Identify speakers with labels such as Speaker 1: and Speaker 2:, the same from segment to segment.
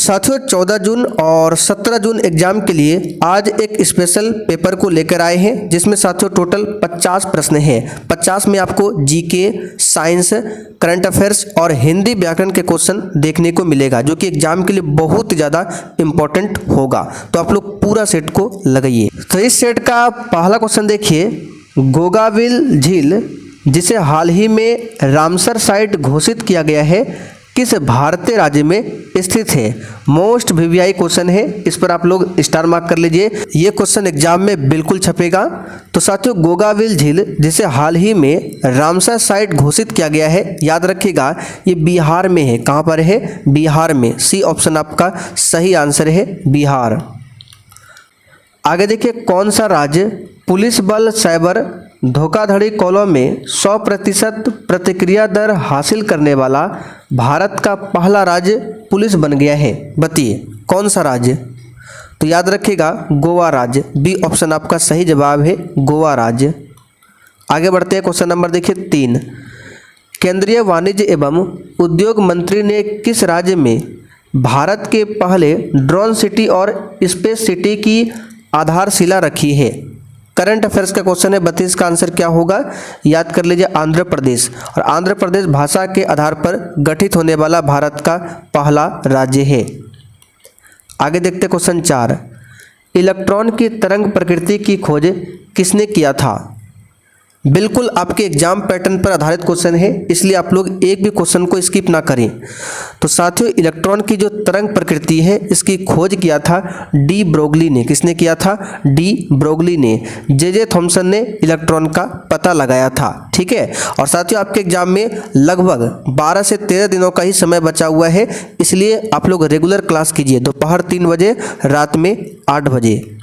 Speaker 1: साथियों 14 जून और 17 जून एग्जाम के लिए आज एक स्पेशल पेपर को लेकर आए हैं, जिसमें साथियों टोटल 50 प्रश्न हैं। 50 में आपको जीके, साइंस, करंट अफेयर्स और हिंदी व्याकरण के क्वेश्चन देखने को मिलेगा, जो कि एग्जाम के लिए बहुत ज़्यादा इम्पोर्टेंट होगा। तो आप लोग पूरा सेट को लगाइए। तो इस सेट का पहला क्वेश्चन देखिए, गोगाविल झील जिसे हाल ही में रामसर साइट घोषित किया गया है, किस भारतीय राज्य में स्थित है? मोस्ट वीवीआई क्वेश्चन है, इस पर आप लोग स्टार मार्क कर लीजिए। ये क्वेश्चन एग्जाम में बिल्कुल छपेगा। तो साथियों गोगाविल झील जिसे हाल ही में रामसर साइट घोषित किया गया है, याद रखिएगा ये बिहार में है। कहाँ पर है? बिहार में। सी ऑप्शन आपका सही आंसर है, बिहार। आगे देखिए, कौन सा राज्य पुलिस बल साइबर धोखाधड़ी कॉलों में 100% प्रतिक्रिया दर हासिल करने वाला भारत का पहला राज्य पुलिस बन गया है? बताइए कौन सा राज्य? तो याद रखिएगा गोवा राज्य। बी ऑप्शन आपका सही जवाब है, गोवा राज्य। आगे बढ़ते हैं, क्वेश्चन नंबर देखिए 3। केंद्रीय वाणिज्य एवं उद्योग मंत्री ने किस राज्य में भारत के पहले ड्रोन सिटी और स्पेस सिटी की आधारशिला रखी है? करंट अफेयर्स का क्वेश्चन है। 32 का आंसर क्या होगा? याद कर लीजिए, आंध्र प्रदेश। और आंध्र प्रदेश भाषा के आधार पर गठित होने वाला भारत का पहला राज्य है। आगे देखते हैं क्वेश्चन 4। इलेक्ट्रॉन की तरंग प्रकृति की खोज किसने किया था? बिल्कुल आपके एग्जाम पैटर्न पर आधारित क्वेश्चन है, इसलिए आप लोग एक भी क्वेश्चन को स्किप ना करें। तो साथियों इलेक्ट्रॉन की जो तरंग प्रकृति है, इसकी खोज किया था डी ब्रोगली ने। किसने किया था? डी ब्रोगली ने। जे थॉमसन ने इलेक्ट्रॉन का पता लगाया था। ठीक है। और साथियों आपके एग्जाम में लगभग 12 से 13 दिनों का ही समय बचा हुआ है, इसलिए आप लोग रेगुलर क्लास कीजिए, दोपहर 3 बजे, रात में 8 बजे।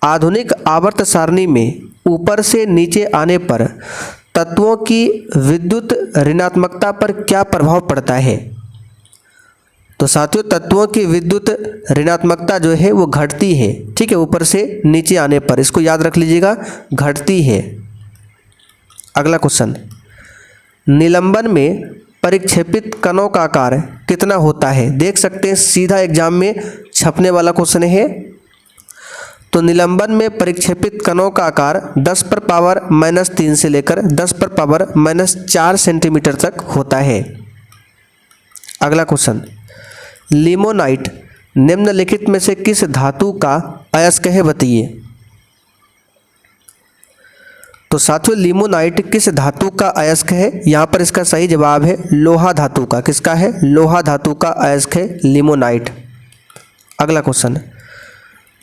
Speaker 1: आधुनिक आवर्त सारणी में ऊपर से नीचे आने पर तत्वों की विद्युत ऋणात्मकता पर क्या प्रभाव पड़ता है? तो साथियों तत्वों की विद्युत ऋणात्मकता जो है वो घटती है। ठीक है, ऊपर से नीचे आने पर, इसको याद रख लीजिएगा, घटती है। अगला क्वेश्चन, निलंबन में परिक्षेपित कणों का आकार कितना होता है? देख सकते हैं सीधा एग्जाम में छपने वाला क्वेश्चन है। तो निलंबन में परिक्षेपित कणों का आकार 10 पर पावर -3 से लेकर 10 पर पावर -4 सेंटीमीटर तक होता है। अगला क्वेश्चन, लिमोनाइट निम्नलिखित में से किस धातु का अयस्क है? बताइए। तो साथियों लिमोनाइट किस धातु का अयस्क है? यहाँ पर इसका सही जवाब है लोहा धातु का। किसका है? लोहा धातु का अयस्क है लिमोनाइट। अगला क्वेश्चन,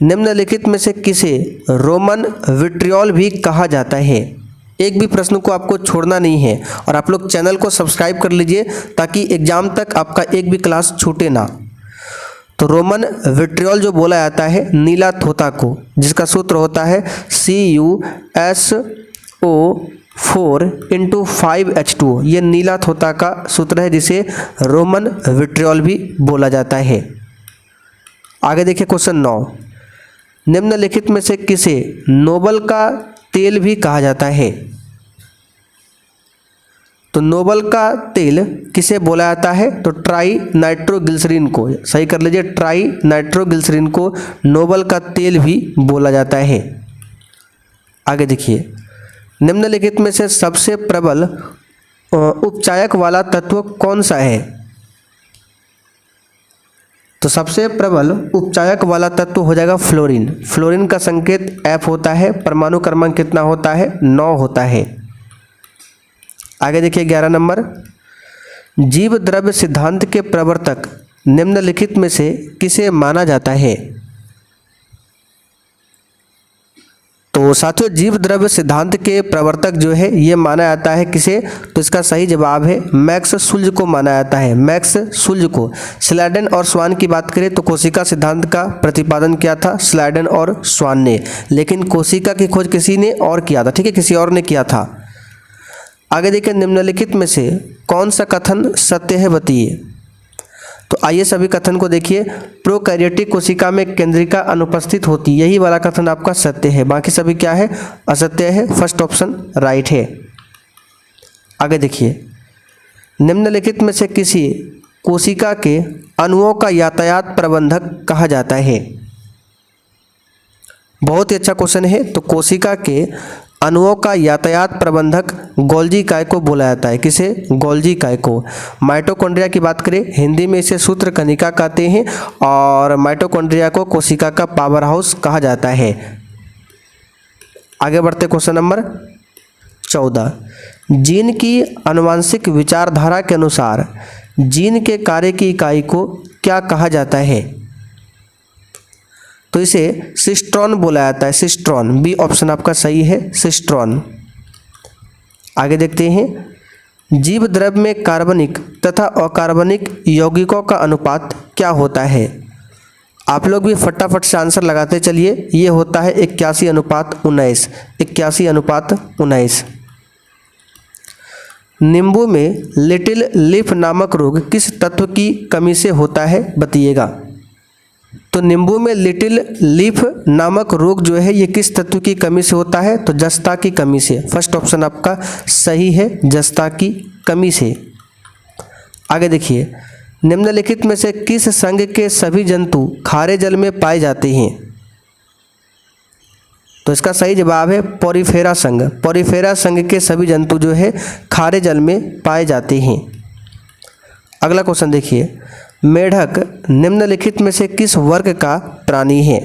Speaker 1: निम्नलिखित में से किसे रोमन विट्रियोल भी कहा जाता है? एक भी प्रश्न को आपको छोड़ना नहीं है, और आप लोग चैनल को सब्सक्राइब कर लीजिए ताकि एग्जाम तक आपका एक भी क्लास छूटे ना। तो रोमन विट्रियोल जो बोला जाता है नीला थोथा को, जिसका सूत्र होता है CuSO4 × 5H2। ये नीला थोथा का सूत्र है, जिसे रोमन विट्रियोल भी बोला जाता है। आगे देखिए क्वेश्चन 9। निम्नलिखित में से किसे नोबल का तेल भी कहा जाता है? तो नोबल का तेल किसे बोला जाता है? तो ट्राई नाइट्रोग्लिसरीन को। सही कर लीजिए, ट्राई नाइट्रोग्लिसरीन को नोबल का तेल भी बोला जाता है। आगे देखिए, निम्नलिखित में से सबसे प्रबल उपचायक वाला तत्व कौन सा है? तो सबसे प्रबल उपचायक वाला तत्व हो जाएगा फ्लोरीन। फ्लोरीन का संकेत F होता है। परमाणु क्रमांक कितना होता है? 9 होता है। आगे देखिए 11 नंबर, जीव द्रव्य सिद्धांत के प्रवर्तक निम्नलिखित में से किसे माना जाता है? तो साथियों जीव द्रव्य सिद्धांत के प्रवर्तक जो है ये माना जाता है किसे? तो इसका सही जवाब है मैक्स सुल्ज को माना जाता है, मैक्स सुल्ज को। स्लाइडेन और स्वान की बात करें तो कोशिका सिद्धांत का प्रतिपादन किया था स्लाइडेन और स्वान ने, लेकिन कोशिका की खोज किसी ने और किया था। ठीक है, किसी और ने किया था। आगे देखिए, निम्नलिखित में से कौन सा कथन सत्य है? बताइए। तो आइए सभी कथन को देखिए। प्रोकैरियोटिक कोशिका में केंद्रिका अनुपस्थित होती, यही वाला कथन आपका सत्य है, बाकी सभी क्या है? असत्य है। फर्स्ट ऑप्शन राइट है। आगे देखिए, निम्नलिखित में से किसी कोशिका के अणुओं का यातायात प्रबंधक कहा जाता है? बहुत ही अच्छा क्वेश्चन है। तो कोशिका के अणुओं का यातायात प्रबंधक गोल्जी इकाई को बोला जाता है। किसे? गोल्जी इकाई को। माइटोकॉन्ड्रिया की बात करें, हिंदी में इसे सूत्र कणिका कहते हैं और माइटोकॉन्ड्रिया को कोशिका का पावर हाउस कहा जाता है। आगे बढ़ते क्वेश्चन नंबर 14। जीन की आनुवंशिक विचारधारा के अनुसार जीन के कार्य की इकाई को क्या कहा जाता है? तो इसे सिस्ट्रॉन बोला जाता है। सिस्ट्रॉन, बी ऑप्शन आपका सही है, सिस्ट्रॉन। आगे देखते हैं, जीव द्रव्य में कार्बनिक तथा अकार्बनिक यौगिकों का अनुपात क्या होता है? आप लोग भी फटाफट से आंसर लगाते चलिए। ये होता है 81:19। 81:19। नींबू में लिटिल लीफ नामक रोग किस तत्व की कमी से होता है, बताइएगा। तो नींबू में लिटिल लीफ नामक रोग जो है ये किस तत्व की कमी से होता है? तो जस्ता की कमी से। फर्स्ट ऑप्शन आपका सही है, जस्ता की कमी से। आगे देखिए, निम्नलिखित में से किस संघ के सभी जंतु खारे जल में पाए जाते हैं? तो इसका सही जवाब है पोरिफेरा संघ। पोरिफेरा संघ के सभी जंतु जो है खारे जल में पाए जाते हैं। अगला क्वेश्चन देखिए, मेढक निम्नलिखित में से किस वर्ग का प्राणी है?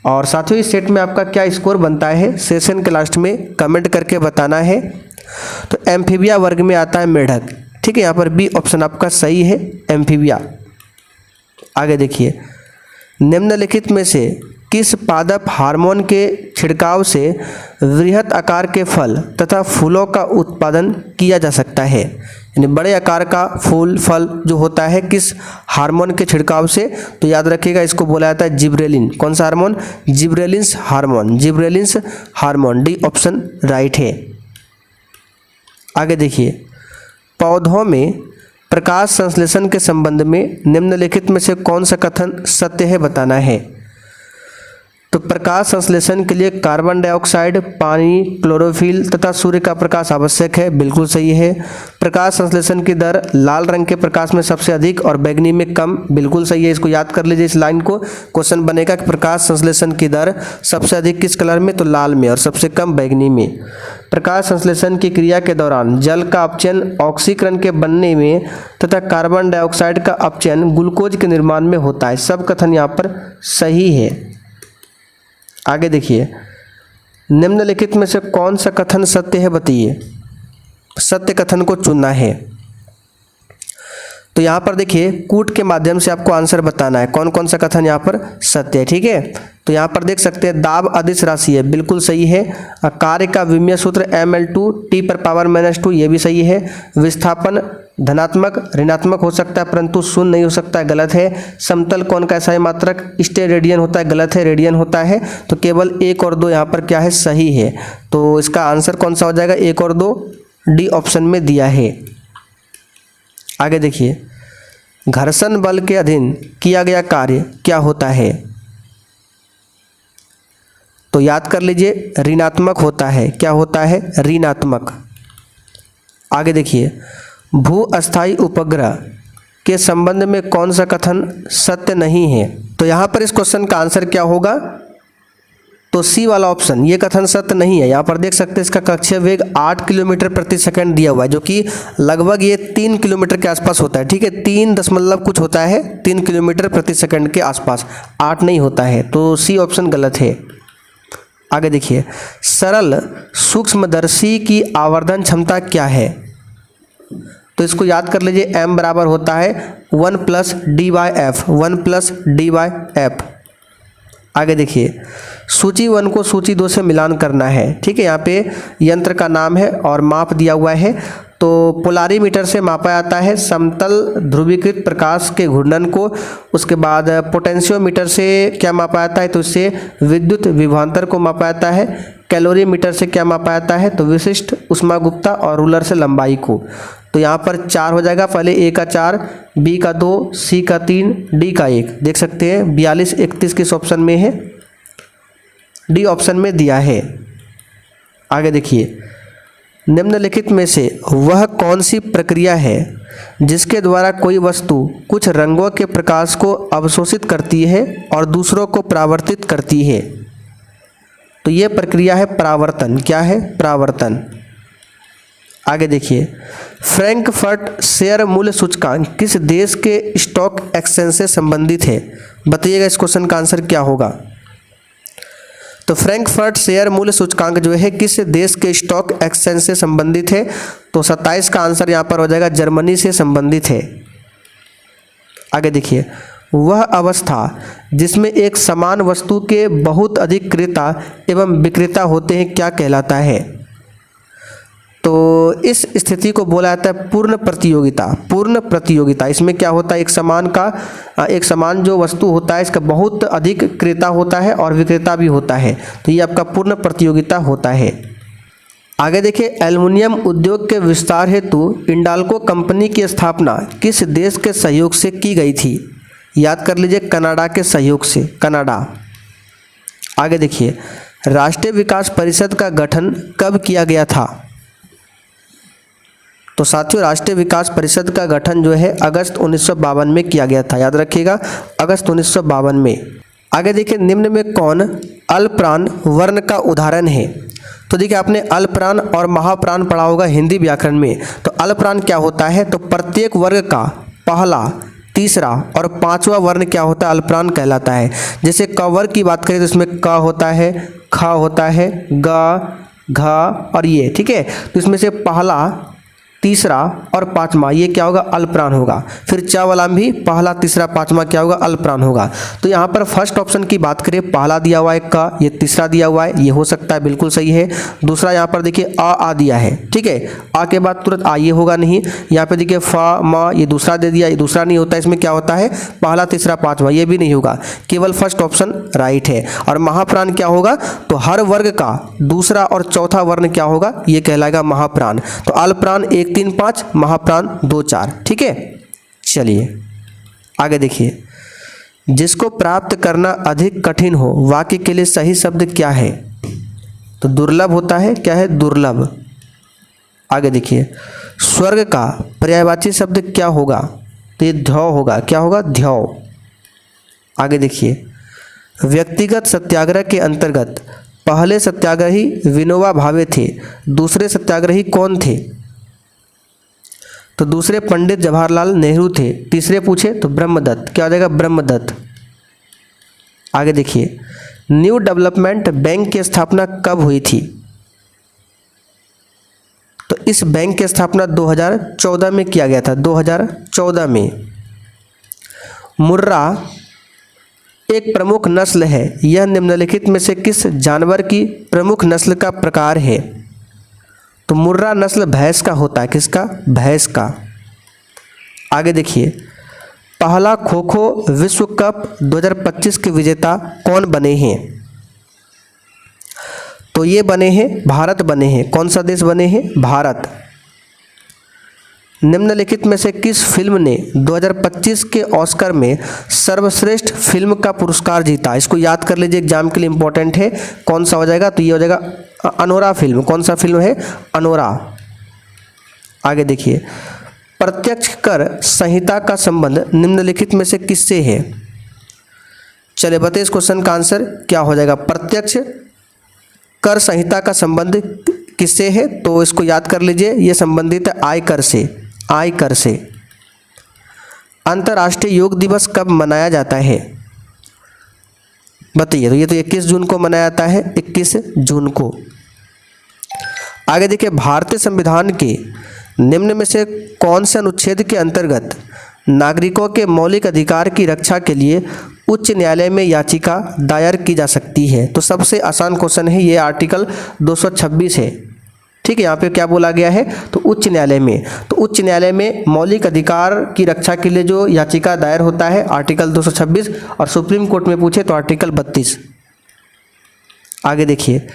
Speaker 1: और साथियों इस सेट में आपका क्या स्कोर बनता है, सेशन के लास्ट में कमेंट करके बताना है। तो एम्फीबिया वर्ग में आता है मेढक। ठीक है, यहाँ पर बी ऑप्शन आपका सही है, एम्फीबिया। आगे देखिए, निम्नलिखित में से किस पादप हार्मोन के छिड़काव से वृहत आकार के फल तथा फूलों का उत्पादन किया जा सकता है? यानी बड़े आकार का फूल फल जो होता है किस हार्मोन के छिड़काव से? तो याद रखिएगा, इसको बोला जाता है जिब्रेलिन। कौन सा hormone? Gibberellins hormone. Gibberellins hormone, D option right है। आगे देखिए, पौधों में प्रकाश संश्लेषण के संबंध में निम्नलिखित में से कौन सा कथन सत्य है, बताना है। तो प्रकाश संश्लेषण के लिए कार्बन डाइऑक्साइड, पानी, क्लोरोफिल तथा सूर्य का प्रकाश आवश्यक है, बिल्कुल सही है। प्रकाश संश्लेषण की दर लाल रंग के प्रकाश में सबसे अधिक और बैगनी में कम, बिल्कुल सही है। इसको याद कर लीजिए, इस लाइन को। क्वेश्चन बनेगा कि प्रकाश संश्लेषण की दर सबसे अधिक किस कलर में? तो लाल में, और सबसे कम बैगनी में। प्रकाश संश्लेषण की क्रिया के दौरान जल का अपचयन ऑक्सीकरण के बनने में तथा कार्बन डाइऑक्साइड का अपचयन ग्लूकोज के निर्माण में होता है। सब कथन यहाँ पर सही है। आगे देखिए, निम्नलिखित में से कौन सा कथन सत्य है, बताइए। सत्य कथन को चुनना है। तो यहाँ पर देखिए, कूट के माध्यम से आपको आंसर बताना है कौन कौन सा कथन यहाँ पर सत्य है। ठीक है, तो यहाँ पर देख सकते हैं दाब अदिश राशि है, बिल्कुल सही है। कार्य का विमीय सूत्र Ml2 T⁻⁻², ये भी सही है। विस्थापन धनात्मक ऋणात्मक हो सकता है परंतु शून्य नहीं हो सकता है, गलत है। समतल कोण का SI मात्रक स्टे रेडियन होता है, गलत है, रेडियन होता है। तो केवल 1 और 2 यहाँ पर क्या है, सही है। तो इसका आंसर कौन सा हो जाएगा? 1 और 2, डी ऑप्शन में दिया है। आगे देखिए, घर्षण बल के अधीन किया गया कार्य क्या होता है? तो याद कर लीजिए, ऋणात्मक होता है। क्या होता है? ऋणात्मक। आगे देखिए, भू अस्थायी उपग्रह के संबंध में कौन सा कथन सत्य नहीं है? तो यहाँ पर इस क्वेश्चन का आंसर क्या होगा? तो सी वाला ऑप्शन, ये कथन सत्य नहीं है। यहाँ पर देख सकते हैं इसका कक्षीय वेग 8 किलोमीटर प्रति सेकंड दिया हुआ है, जो कि लगभग ये 3 किलोमीटर के आसपास होता है। ठीक है, 3 दशमलव कुछ होता है, 3 किलोमीटर प्रति सेकंड के आसपास, 8 नहीं होता है। तो सी ऑप्शन गलत है। आगे देखिए, सरल सूक्ष्मदर्शी की आवर्धन क्षमता क्या है? तो इसको याद कर लीजिए, m बराबर होता है 1 + d/f, 1 + d/f। आगे देखिए, सूची 1 को सूची 2 से मिलान करना है। ठीक है, यहाँ पे यंत्र का नाम है और माप दिया हुआ है। तो पोलारीमीटर से मापा जाता है समतल ध्रुवीकृत प्रकाश के घूर्णन को। उसके बाद पोटेंशियोमीटर से क्या मापा जाता है? तो इससे विद्युत विभवांतर को मापा जाता है। कैलोरीमीटर से क्या मापा जाता है? तो विशिष्ट ऊष्मागुप्ता, और रूलर से लंबाई को। तो यहाँ पर 4 हो जाएगा, पहले ए का 4, बी का 2, सी का 3, डी का 1। देख सकते हैं 42 31 किस ऑप्शन में है? डी ऑप्शन में दिया है। आगे देखिए, निम्नलिखित में से वह कौन सी प्रक्रिया है जिसके द्वारा कोई वस्तु कुछ रंगों के प्रकाश को अवशोषित करती है और दूसरों को परावर्तित करती है? तो ये प्रक्रिया है परावर्तन। क्या है? परावर्तन। आगे देखिए, फ्रैंकफर्ट शेयर मूल्य सूचकांक किस देश के स्टॉक एक्सचेंज से संबंधित है? बताइएगा इस क्वेश्चन का आंसर क्या होगा। तो फ्रैंकफर्ट शेयर मूल्य सूचकांक जो है किस देश के स्टॉक एक्सचेंज से संबंधित है? तो 27 का आंसर यहाँ पर हो जाएगा जर्मनी से संबंधित है। आगे देखिए, वह अवस्था जिसमें एक समान वस्तु के बहुत अधिक क्रेता एवं विक्रेता होते हैं क्या कहलाता है? तो इस स्थिति को बोला जाता है पूर्ण प्रतियोगिता। पूर्ण प्रतियोगिता, इसमें क्या होता है, एक समान जो वस्तु होता है इसका बहुत अधिक क्रेता होता है और विक्रेता भी होता है, तो ये आपका पूर्ण प्रतियोगिता होता है। आगे देखिए, एल्युमिनियम उद्योग के विस्तार हेतु इंडाल्को कंपनी की स्थापना किस देश के सहयोग से की गई थी? याद कर लीजिए, कनाडा के सहयोग से, कनाडा। आगे देखिए, राष्ट्रीय विकास परिषद का गठन कब किया गया था? तो साथियों, राष्ट्रीय विकास परिषद का गठन जो है अगस्त 1952 में किया गया था। याद रखिएगा, अगस्त 1952 में। आगे देखिए, निम्न में कौन अल्पप्राण वर्ण का उदाहरण है? तो देखिए, आपने अल्पप्राण और महाप्राण पढ़ा होगा हिंदी व्याकरण में। तो अल्पप्राण क्या होता है? तो प्रत्येक वर्ग का पहला, तीसरा और पांचवा वर्ण क्या होता है? अल्पप्राण कहलाता है। जैसे क वर्ग की बात करें तो इसमें क होता है, ख होता है, ग, घ और ये, ठीक है। तो इसमें से पहला, तीसरा और पांचवा ये क्या होगा? अल्पप्राण होगा। फिर च वाला भी पहला, तीसरा, पांचवा क्या होगा? अल्पप्राण होगा। तो यहाँ पर फर्स्ट ऑप्शन की बात करें, पहला दिया हुआ है क, ये तीसरा दिया हुआ है, ये हो सकता है, बिल्कुल सही है। दूसरा यहाँ पर देखिए आ दिया है, ठीक है। आ के बाद तुरंत आ ये होगा नहीं। यहाँ पे देखिए फ, म, ये दूसरा दे दिया, ये दूसरा नहीं होता। इसमें क्या होता है? पहला, तीसरा, पांचवा, ये भी नहीं होगा। केवल फर्स्ट ऑप्शन राइट है। और महाप्राण क्या होगा? तो हर वर्ग का दूसरा और चौथा वर्ण क्या होगा? ये कहलाएगा महाप्राण। तो अल्पप्राण 1, 3, 5, महाप्राण 2, 4, ठीक है। चलिए आगे देखिए, जिसको प्राप्त करना अधिक कठिन हो वाक्य के लिए सही शब्द क्या है? तो दुर्लभ होता है। क्या है? दुर्लभ। आगे देखिए, स्वर्ग का पर्यायवाची शब्द क्या होगा? तो ये ध्यौ होगा। क्या होगा? ध्यौ। आगे देखिए, व्यक्तिगत सत्याग्रह के अंतर्गत पहले सत्याग्रही विनोबा भावे थे, दूसरे सत्याग्रही कौन थे? तो दूसरे पंडित जवाहरलाल नेहरू थे, तीसरे पूछे तो ब्रह्मदत्त। क्या हो जाएगा? ब्रह्मदत्त। आगे देखिए, न्यू डेवलपमेंट बैंक की स्थापना कब हुई थी? तो इस बैंक की स्थापना 2014 में किया गया था। 2014 में। मुर्रा एक प्रमुख नस्ल है, यह निम्नलिखित में से किस जानवर की प्रमुख नस्ल का प्रकार है? तो मुर्रा नस्ल भैंस का होता है। किसका? भैंस का। आगे देखिए, पहला खो खो विश्व कप 2025 के विजेता कौन बने हैं? तो ये बने हैं भारत बने हैं। कौन सा देश बने हैं? भारत। निम्नलिखित में से किस फिल्म ने 2025 के ऑस्कर में सर्वश्रेष्ठ फिल्म का पुरस्कार जीता? इसको याद कर लीजिए, एग्जाम के लिए इंपॉर्टेंट है। कौन सा हो जाएगा? तो ये हो जाएगा अनोरा फिल्म। कौन सा फिल्म है? अनोरा। आगे देखिए, प्रत्यक्ष कर संहिता का संबंध निम्नलिखित में से किससे है? चलिए बताइए इस क्वेश्चन का आंसर क्या हो जाएगा। प्रत्यक्ष कर संहिता का संबंध किससे है? तो इसको याद कर लीजिए, ये संबंधित है आयकर से। आयकर से। अंतर्राष्ट्रीय योग दिवस कब मनाया जाता है? बताइए। तो ये तो 21 जून को मनाया जाता है, 21 जून को। आगे देखिए, भारतीय संविधान के निम्न में से कौन से अनुच्छेद के अंतर्गत नागरिकों के मौलिक अधिकार की रक्षा के लिए उच्च न्यायालय में याचिका दायर की जा सकती है? तो सबसे आसान क्वेश्चन है ये, आर्टिकल 226 है। ठीक है, यहाँ पे क्या बोला गया है? तो उच्च न्यायालय में। तो उच्च न्यायालय में मौलिक अधिकार की रक्षा के लिए जो याचिका दायर होता है आर्टिकल 226, और सुप्रीम कोर्ट में पूछे तो आर्टिकल 32। आगे देखिए,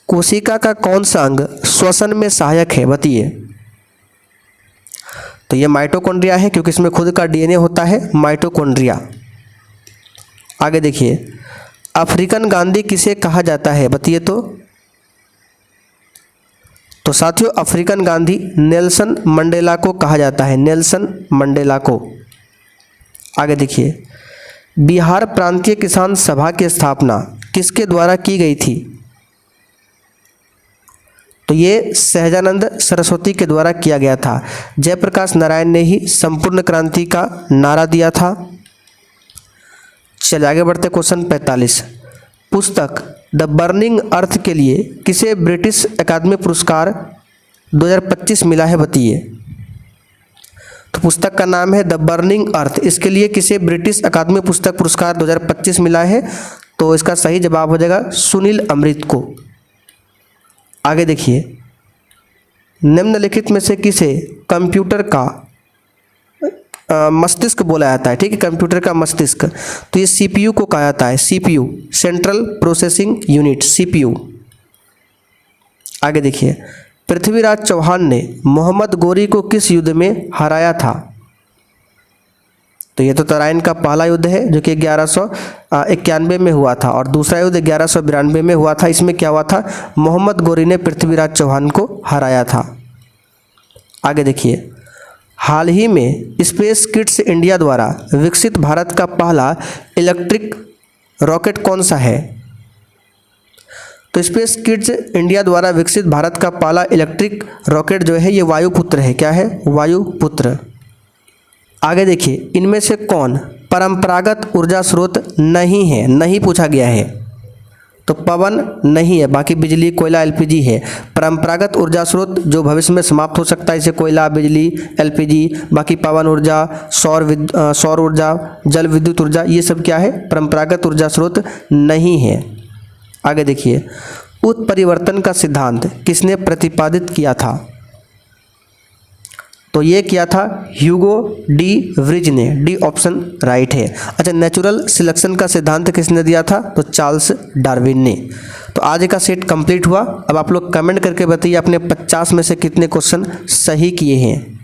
Speaker 1: कोशिका का कौन सा अंग श्वसन में सहायक है? बताइए। तो ये माइटोकॉन्ड्रिया है, क्योंकि इसमें खुद का डीएनए होता है, माइटोकॉन्ड्रिया। आगे देखिए, अफ्रीकन गांधी किसे कहा जाता है? बताइए। तो तो साथियों अफ्रीकन गांधी नेल्सन मंडेला को कहा जाता है, नेल्सन मंडेला को। आगे देखिए, बिहार प्रांतीय किसान सभा की स्थापना किसके द्वारा की गई थी? तो ये सहजानंद सरस्वती के द्वारा किया गया था। जयप्रकाश नारायण ने ही संपूर्ण क्रांति का नारा दिया था। चलिए आगे बढ़ते क्वेश्चन 45। पुस्तक द बर्निंग अर्थ के लिए किसे ब्रिटिश अकादमी पुरस्कार 2025 मिला है, बताइए। तो पुस्तक का नाम है द बर्निंग अर्थ, इसके लिए किसे ब्रिटिश अकादमी पुस्तक पुरस्कार 2025 मिला है? तो इसका सही जवाब हो जाएगा सुनील अमृत को। आगे देखिए, निम्नलिखित में से किसे कंप्यूटर का मस्तिष्क बोला जाता है? ठीक है, कंप्यूटर का मस्तिष्क, तो ये सीपीयू को कहा जाता है, CPU, central processing unit, CPU. आगे देखिए, पृथ्वीराज चौहान ने मोहम्मद गोरी को किस युद्ध में हराया था? तो ये तो तराइन का पहला युद्ध है जो कि 1191 में हुआ था, और दूसरा युद्ध 1192 में हुआ था। इसमें क्या हुआ था? मोहम्मद गोरी ने पृथ्वीराज चौहान को हराया था। आगे देखिए, हाल ही में स्पेस किड्स इंडिया द्वारा विकसित भारत का पहला इलेक्ट्रिक रॉकेट कौन सा है? तो स्पेस किड्स इंडिया द्वारा विकसित भारत का पहला इलेक्ट्रिक रॉकेट जो है ये वायुपुत्र है। क्या है? वायुपुत्र। आगे देखिए, इनमें से कौन परंपरागत ऊर्जा स्रोत नहीं है? नहीं पूछा गया है, तो पवन नहीं है, बाकी बिजली, कोयला, एलपीजी है। परंपरागत ऊर्जा स्रोत जो भविष्य में समाप्त हो सकता है, जैसे कोयला, बिजली, एलपीजी, बाकी पवन ऊर्जा, सौर ऊर्जा, जल विद्युत ऊर्जा, ये सब क्या है? परंपरागत ऊर्जा स्रोत नहीं है। आगे देखिए, उत्परिवर्तन का सिद्धांत किसने प्रतिपादित किया था? तो ये किया था ह्यूगो डी व्रिज ने, डी ऑप्शन राइट है। अच्छा, नेचुरल सिलेक्शन का सिद्धांत किसने दिया था? तो चार्ल्स डार्विन ने। तो आज का सेट कंप्लीट हुआ। अब आप लोग कमेंट करके बताइए आपने 50 में से कितने क्वेश्चन सही किए हैं।